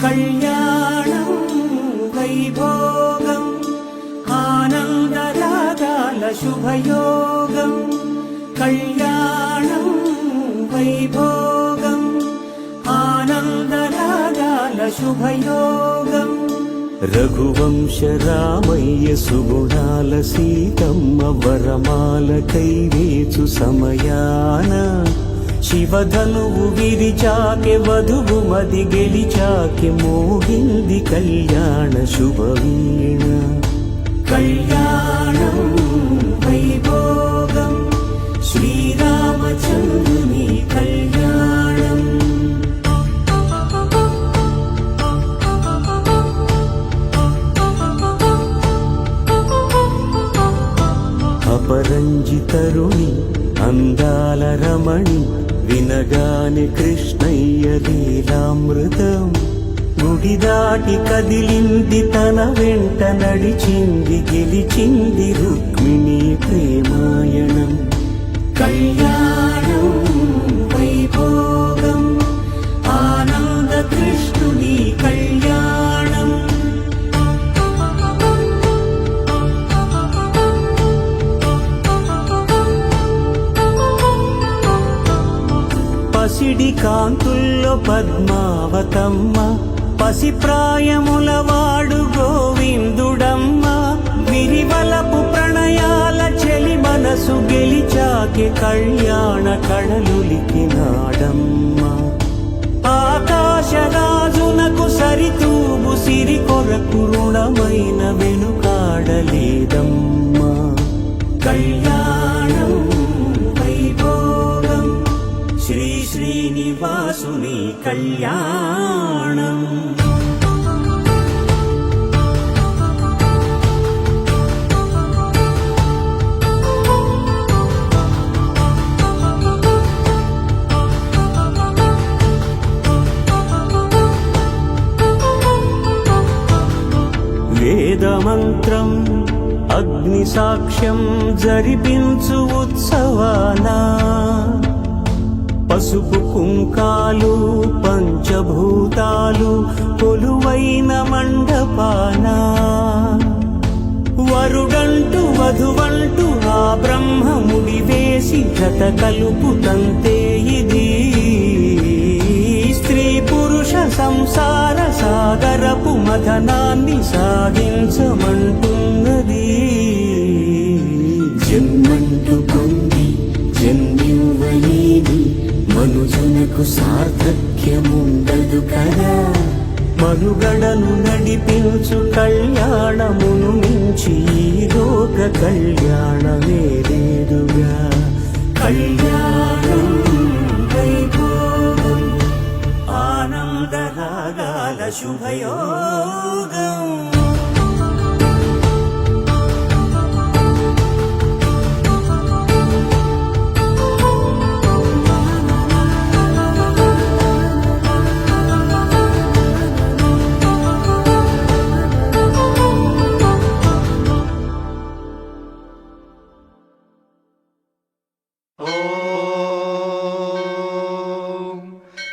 కళ్యాణం వైభోగం ఆనందరాగాల శుభయోగం కళ్యాణం వైభోగం ఆనందరాగాల శుభయోగం రఘువంశ రామయ్య సుగుణాల సీతమ్మ వరమాల కైవేచు సమయాన శివధనువు విరిచాకె వధువు మది గెలిచాకె మోగింది కళ్యాణ శుభవీణ కళ్యాణం వైభోగం శ్రీరామచంద్రుని కళ్యాణం అపరంజి తరుణి అందాల రమణి వినగాని కృష్ణయ్య లీలామృతం గుడి దాటి కదిలింది తన వెంట నడిచింది గెలిచింది రుక్మిణి ప్రేమాయణం కళ్యాణం వైభోగం ఆనంద కృష్ణుని కళ్యాణం పసిడి కాంతుల్లో పద్మావతమ్మ పసిప్రాయముల వాడు గోవిందుడమ్మ విరివలపు ప్రణయాల చెలి మనసు గెలిచాకె కళ్యాణ కళలులికినాడమ్మ ఆకాశరాజునకు సరితూబు సిరి కొరకు రుణమైన వెనుకాడలేదమ్మ కళ్యాణం వైభోగం శ్రీ శ్రీనివాసుని కళ్యాణం వేదమంత్రం అగ్ని సాక్ష్యం జరిపించు ఉత్సవానా పసుపు కుంకాలు పంచభూతాలు కొలువైన మండపాన వరుడంటూ వధువంటూ ఆ బ్రహ్మముడి వేసి జత కలుపుతంతే ఇది స్త్రీ పురుష సంసార సాగరపు మథనాన్ని సాగించమంటున్నది జన్మంటూ పొంది జన్మివ్వలేని మనుజునకు సార్థక్యముండదు కదా మనుగడను నడిపించు కళ్యాణమును మించి ఈ లోక కళ్యాణమే లేదుగా కళ్యాణం వైభోగం ఆనందరాగాల శుభయోగం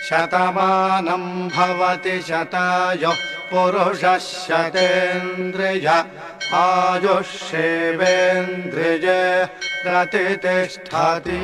శతమానం భవతి శతాయుః పురుషः శతేంద్రియ ఆయుష్యేవేంద్రియే ప్రతిష్ఠతి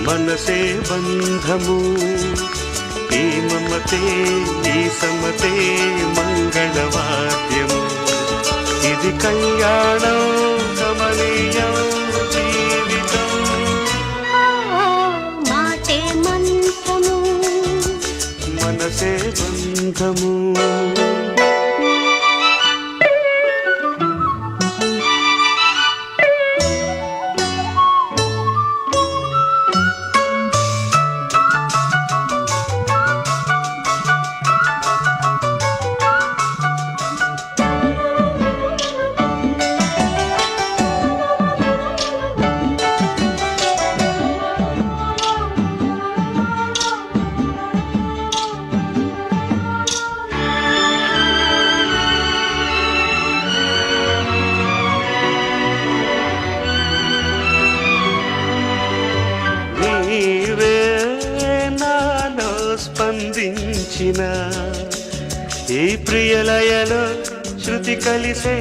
మనసే బంధము ఈ మమతే ఈ సమతే మంగళవాద్యము ఇది కళ్యాణం కమనీయం జీవితం మాటే మంత్రము మనసే బంధము ఈ ప్రియలయలో శృతి కలిసే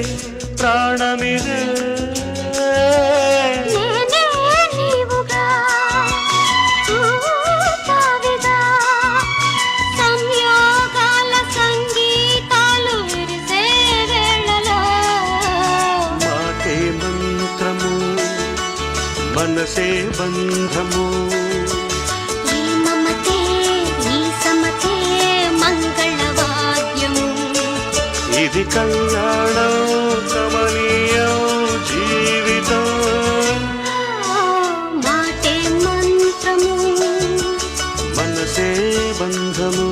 ప్రాణమిదే నేనే నీవుగా తావిగా సంయోగాల సంగీతాలు విరిసే వేళలో మాటే మంత్రము మనసే బంధము ఈ మమతే ఈ సమతే మంగళవాద్యము ఇది కళ్యాణం కమనీయం జీవితం మాటే మంత్రము మనసే బంధము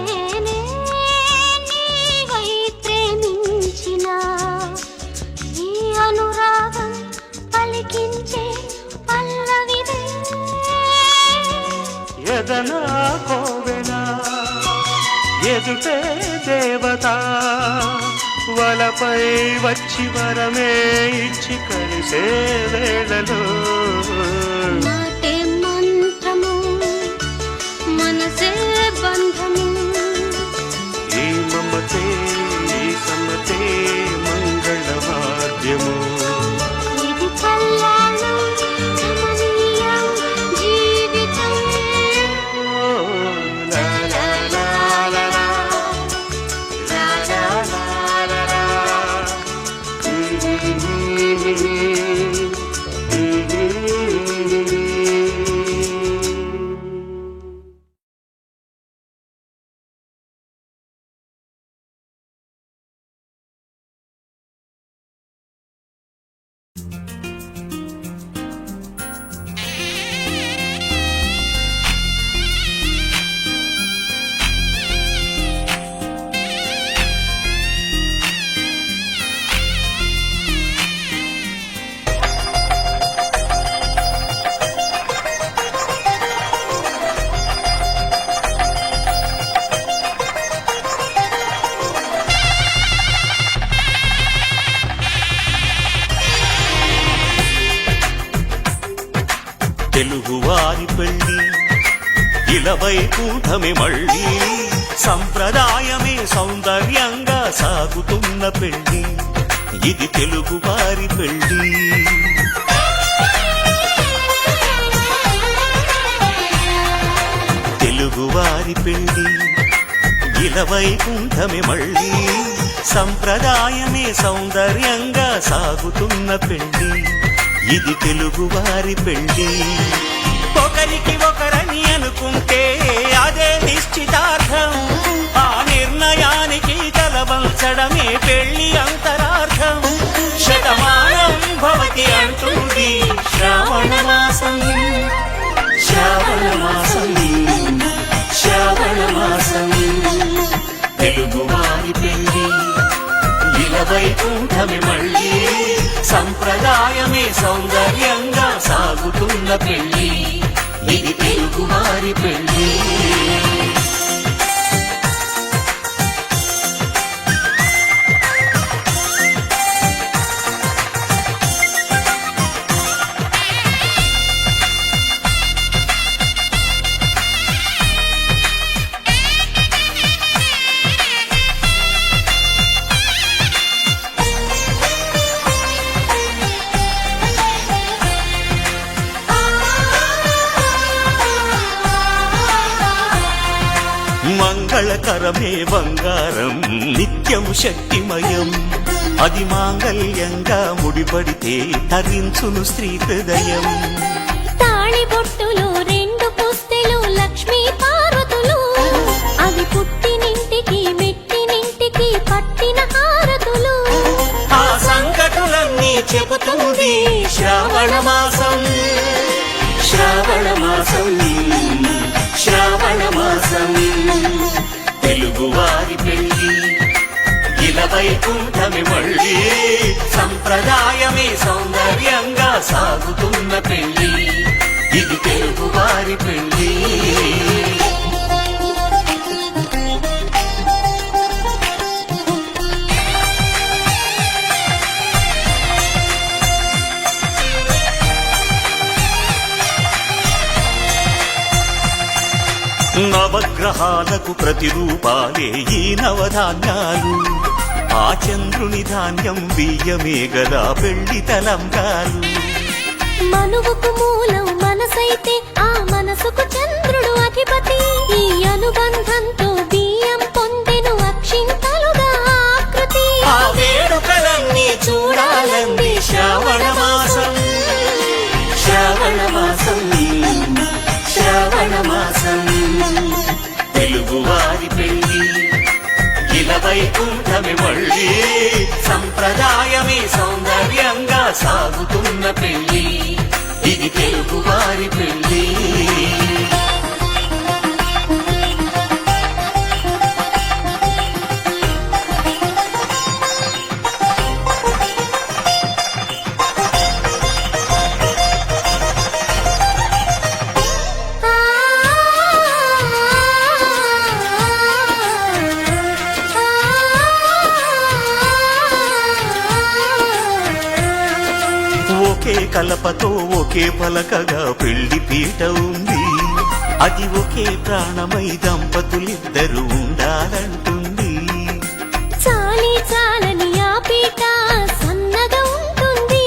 నేనే నీవై ప్రేమించిన ఈ అనురాగం పలికించే పల్లవిదే ఎదనా కోవెనా ఎదుటే దేవత వలపై వచ్చి వరమే ఇచ్చి కలిసే వేళలో మాటే మంత్రము మనసే బంధము ఈ మమతే ఈ సమతే మంగళవాద్యము ఇది కళ్యాణం కమనీయం జీవితం లా లా లా లా లా. లా లా లా లా లా. తెలుగువారి పెళ్ళి ఇలవై కూటమి మళ్ళీ సంప్రదాయమే సౌందర్యంగా సాగుతున్న పెళ్ళి ఇది తెలుగువారి పెళ్ళి తెలుగువారి పెళ్ళి ఇలవై కూటమి మళ్ళీ సంప్రదాయమే సౌందర్యంగా సాగుతున్న పెళ్ళి ఇది తెలుగువారి పెళ్ళి ఒకరికి ఒకరని అనుకుంటే అదే నిశ్చితార్థం ఆ నిర్ణయానికి తలవంచడమే పెళ్లి అంతరార్థం శతమానం భవతి అంటుంది శ్రావణ మాసం శ్రావణ మాసం శ్రావణ మాసం తెలుగువారి పెళ్ళి ఇలవై కూటమి మళ్ళీ సంప్రదాయమే సౌందర్యంగా సాగుతున్న పెళ్ళి ఇది తెలుగువారి పెళ్ళి మంగళకరమే బంగారం నిత్యం శక్తిమయం అది మాంగళ్యంగా ముడిపడితే తరించును స్త్రీ హృదయం తాళిబొట్టులో రెండు పుస్తెలు లక్ష్మీ పార్వతులు అవి పుట్టినింటికి మెట్టినింటికి పట్టిన హారతులు ఇది శ్రావణ మాసం శ్రావణ మాసం శ్రావణ మాసం తెలుగువారి పెళ్లి ఇలా వైకుంఠమి మళ్ళీ సంప్రదాయమే సౌందర్యంగా సాగుతున్న పెళ్లి ఇది తెలుగువారి పెళ్లి నవగ్రహాలకు ప్రతిరూపాలే ఈ నవధాన్యాలు ఆ చంద్రుని ధాన్యం బియ్యమే గదా పెళ్లి తలంబ్రాలు మనువుకు మూలం మనసైతే ఆ మనసుకు చంద్రుడు అధిపతి ఈ అనుబంధంతో బియ్యం పొందెను అక్షింతలుగా ఆకృతి ఆ వేడుకలన్నీ చూడాలంది శ్రావణ మాసం శ్రావణ మాసం శ్రావణ మాసం తెలుగువారి పెళ్లి ఇలా వైకుంఠమి మళ్ళీ సంప్రదాయమే సౌందర్యంగా సాగుతున్న పెళ్లి ఇది తెలుగువారి పెళ్లి ఒకే కలపతో ఒకే పలకగా పెళ్లి పీట ఉంది అది ఒకే ప్రాణమై దంపతులిద్దరూ ఉండాలంటుంది చాలి చాలని ఆ పీట సన్నగా ఉంటుంది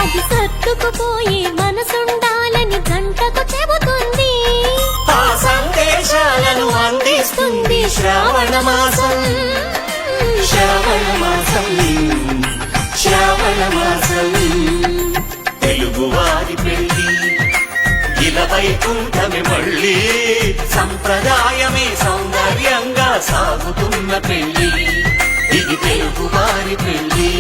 అది సర్దుకుపోయే మనసుండాలని గంటకు చెబుతుంది ఆ సందేశాలను అందిస్తుంది శ్రావణ మాసం శ్రావణ మాసం శ్రావణ మాసం తెలుగువారి పెళ్లి ఇలా వైకుంఠమి మళ్ళీ సంప్రదాయమే సౌందర్యంగా సాగుతున్న పెళ్లి ఇది తెలుగువారి పెళ్లి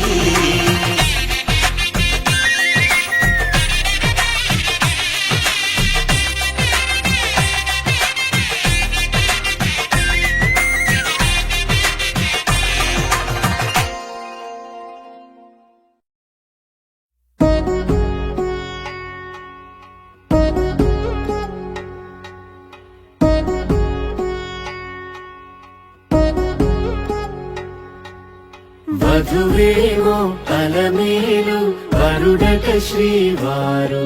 వధువేమో అలమేలు వరుడట శ్రీవారు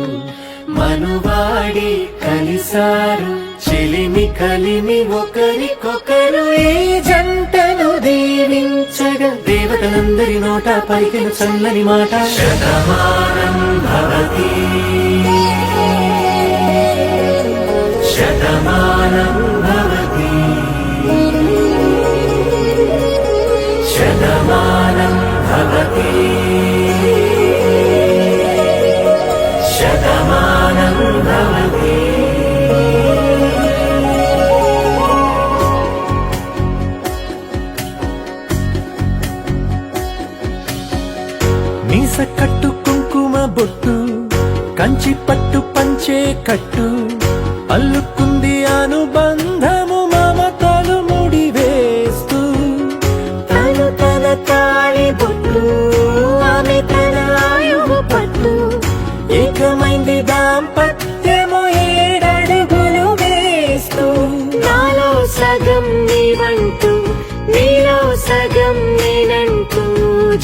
మనువాడి కలిసారు చెలిమి కలిమి ఒకరికొకరు ఈ జంటను దీవించగా దేవతలందరి నోట పలికిన చల్లని మాట శతమానం భవతి శతమానం భవతి శతమానం భవతి శతమానం భవతి మీస కట్టు కుంకుమ బొట్టు కంచి పట్టు పంచే కట్టు అల్లుకుంది అనుబంధము మమతలు ముడివేస్తూ తను తన తాళి బొట్టు ఆమె తన ఆయువు పట్టు ఏకమైంది దాంపత్యము 7 అడుగులు వేస్తూ నాలో సగం నీవంటూ నీలో సగం నేనంటూ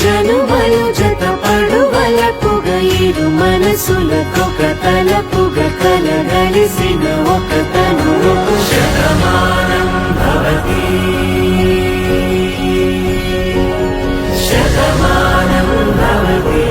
జనుమలు జత పడువలపుగా ఇరు మనసులకొక తలపుగా కలగలిసిన ఒక తను శతమానం భవతి శతమానం భవతి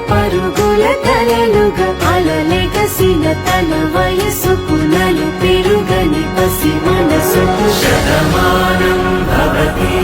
పరుగుల కలలుగా అలలెగసిన తన వయసుకు నలు పెరుగని పసి మనసుకు శతమానం భవతి